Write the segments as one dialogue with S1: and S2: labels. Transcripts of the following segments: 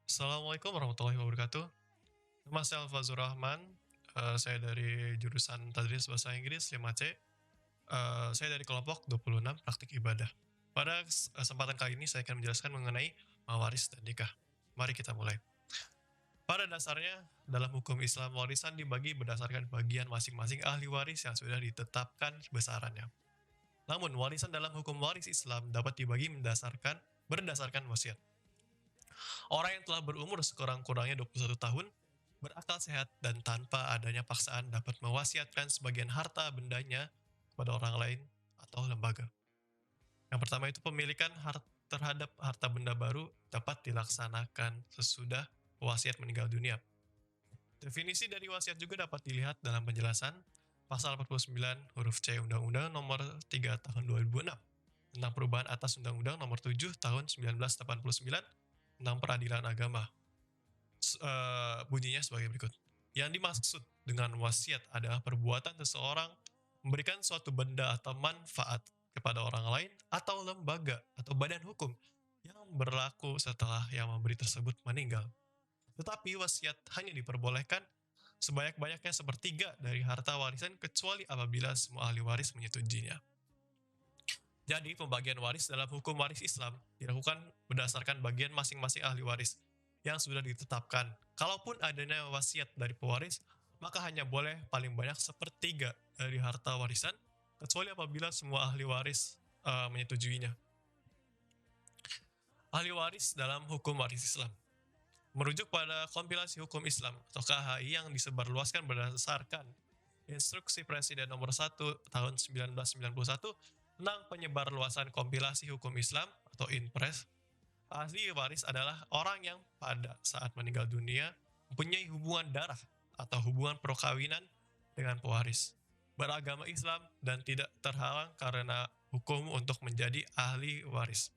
S1: Assalamualaikum warahmatullahi wabarakatuh. Nama saya Alfazur Rahman. Saya dari jurusan Tadris Bahasa Inggris 5C. Saya dari kelompok 26 Praktik Ibadah. Pada kesempatan kali ini saya akan menjelaskan mengenai mawaris dan nikah. Mari kita mulai. Pada dasarnya, dalam hukum Islam, warisan dibagi berdasarkan bagian masing-masing ahli waris yang sudah ditetapkan besarannya. Namun, warisan dalam hukum waris Islam dapat dibagi berdasarkan wasiat. Orang yang telah berumur sekurang-kurangnya 21 tahun, berakal sehat dan tanpa adanya paksaan dapat mewasiatkan sebagian harta bendanya kepada orang lain atau lembaga. Yang pertama itu pemilikan terhadap harta benda baru dapat dilaksanakan sesudah wasiat meninggal dunia. Definisi dari wasiat juga dapat dilihat dalam penjelasan pasal 49 huruf C Undang-Undang nomor 3 tahun 2006 tentang perubahan atas Undang-Undang nomor 7 tahun 1989 tentang peradilan agama. Bunyinya sebagai berikut. Yang dimaksud dengan wasiat adalah perbuatan seseorang memberikan suatu benda atau manfaat kepada orang lain atau lembaga atau badan hukum yang berlaku setelah yang memberi tersebut meninggal. Tetapi wasiat hanya diperbolehkan sebanyak-banyaknya sepertiga dari harta warisan kecuali apabila semua ahli waris menyetujuinya. Jadi, pembagian waris dalam hukum waris Islam dilakukan berdasarkan bagian masing-masing ahli waris yang sudah ditetapkan. Kalaupun adanya wasiat dari pewaris, maka hanya boleh paling banyak sepertiga dari harta warisan, kecuali apabila semua ahli waris menyetujuinya. Ahli waris dalam hukum waris Islam merujuk pada kompilasi hukum Islam atau KHI yang disebarluaskan berdasarkan Instruksi Presiden nomor 1 tahun 1991 tentang penyebarluasan kompilasi hukum Islam atau Inpres. Ahli waris adalah orang yang pada saat meninggal dunia mempunyai hubungan darah atau hubungan perkawinan dengan pewaris, beragama Islam dan tidak terhalang karena hukum untuk menjadi ahli waris.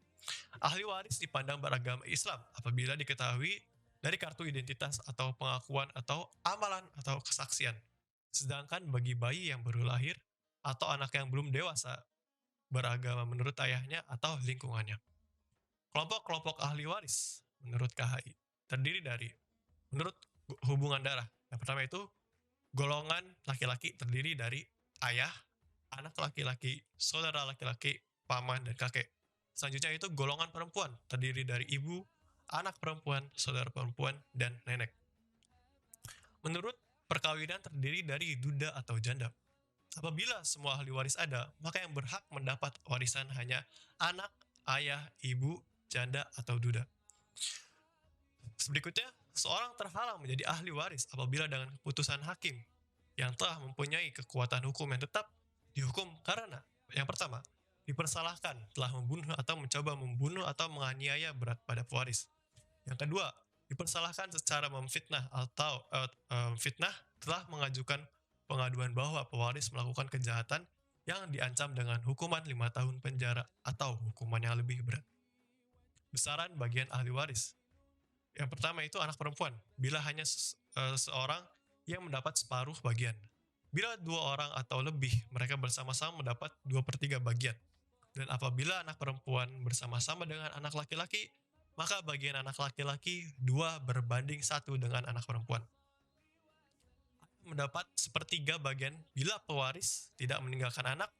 S1: Ahli waris dipandang beragama Islam apabila diketahui dari kartu identitas atau pengakuan atau amalan atau kesaksian. Sedangkan bagi bayi yang baru lahir atau anak yang belum dewasa, beragama menurut ayahnya atau lingkungannya. Kelompok-kelompok ahli waris menurut KHI terdiri dari menurut hubungan darah. Yang pertama itu golongan laki-laki terdiri dari ayah, anak laki-laki, saudara laki-laki, paman, dan kakek. Selanjutnya itu golongan perempuan terdiri dari ibu, anak perempuan, saudara perempuan, dan nenek. Menurut perkawinan terdiri dari duda atau janda. Apabila semua ahli waris ada, maka yang berhak mendapat warisan hanya anak, ayah, ibu, janda, atau duda. Berikutnya, seorang terhalang menjadi ahli waris apabila dengan keputusan hakim yang telah mempunyai kekuatan hukum yang tetap dihukum karena yang pertama, dipersalahkan telah membunuh atau mencoba membunuh atau menganiaya berat pada pewaris. Yang kedua, dipersalahkan secara memfitnah atau fitnah telah mengajukan pengaduan bahwa pewaris melakukan kejahatan yang diancam dengan hukuman 5 tahun penjara atau hukuman yang lebih berat. Besaran bagian ahli waris. Yang pertama itu anak perempuan, bila hanya seorang yang mendapat separuh bagian. Bila dua orang atau lebih, mereka bersama-sama mendapat 2/3 bagian. Dan apabila anak perempuan bersama-sama dengan anak laki-laki, maka bagian anak laki-laki 2:1 dengan anak perempuan. Mendapat 1/3 bagian bila pewaris tidak meninggalkan anak.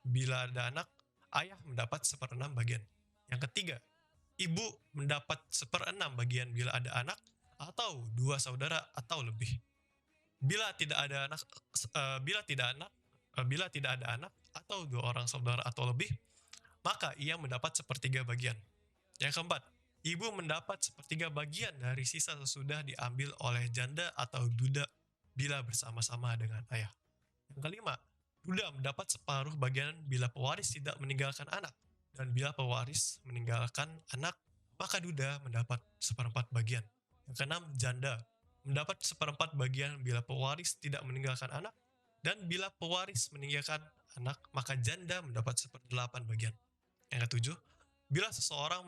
S1: Bila ada anak, ayah mendapat 1/6 bagian. Yang ketiga, ibu mendapat 1/6 bagian bila ada anak atau 2 saudara atau lebih. Bila tidak ada anak, bila tidak ada anak atau 2 orang saudara atau lebih, maka ia mendapat 1/3 bagian. Yang keempat, ibu mendapat 1/3 bagian dari sisa sesudah diambil oleh janda atau duda bila bersama-sama dengan ayah. Yang kelima, duda mendapat separuh bagian bila pewaris tidak meninggalkan anak. Dan bila pewaris meninggalkan anak, maka duda mendapat 1/4 bagian. Yang keenam, janda mendapat 1/4 bagian bila pewaris tidak meninggalkan anak. Dan bila pewaris meninggalkan anak, maka janda mendapat 1/8 bagian. Yang ketujuh, bila seorang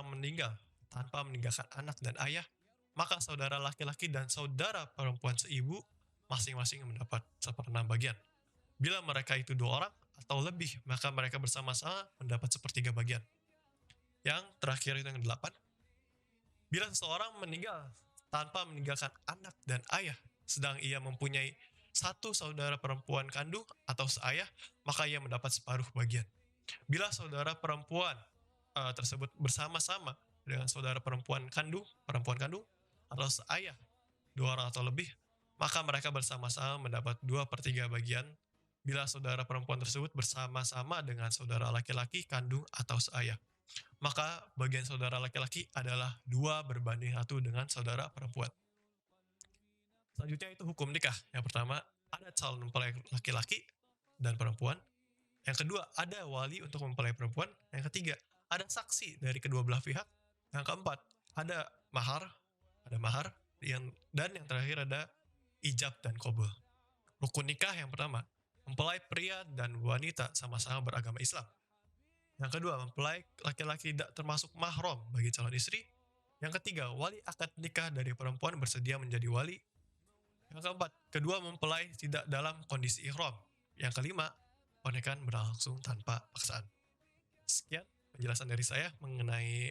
S1: meninggal tanpa meninggalkan anak dan ayah, maka saudara laki-laki dan saudara perempuan seibu masing-masing mendapat 1/6 bagian. Bila mereka itu 2 orang atau lebih, maka mereka bersama-sama mendapat 1/3 bagian. Yang terakhir itu yang 8. Bila seseorang meninggal tanpa meninggalkan anak dan ayah, sedang ia mempunyai satu saudara perempuan kandung atau seayah, maka ia mendapat separuh bagian. Bila saudara perempuan tersebut bersama-sama dengan saudara perempuan kandung atau seayah, dua orang atau lebih, maka mereka bersama-sama mendapat 2/3 bagian bila saudara perempuan tersebut bersama-sama dengan saudara laki-laki kandung atau seayah. Maka bagian saudara laki-laki adalah 2/1 dengan saudara perempuan. Selanjutnya itu hukum nikah. Yang pertama, ada calon mempelai laki-laki dan perempuan. Yang kedua, ada wali untuk mempelai perempuan. Yang ketiga, ada saksi dari kedua belah pihak. Yang keempat, ada mahar. Dan yang terakhir ada ijab dan qabul. Rukun nikah yang pertama, mempelai pria dan wanita sama-sama beragama Islam. Yang kedua, mempelai laki-laki tidak termasuk mahram bagi calon istri. Yang ketiga, wali akad nikah dari perempuan bersedia menjadi wali. Yang keempat, kedua mempelai tidak dalam kondisi ihram. Yang kelima, pernikahan berlangsung tanpa paksaan. Sekian penjelasan dari saya mengenai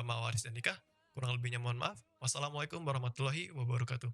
S1: mawaris dan nikah. Kurang lebihnya mohon maaf. Wassalamualaikum warahmatullahi wabarakatuh.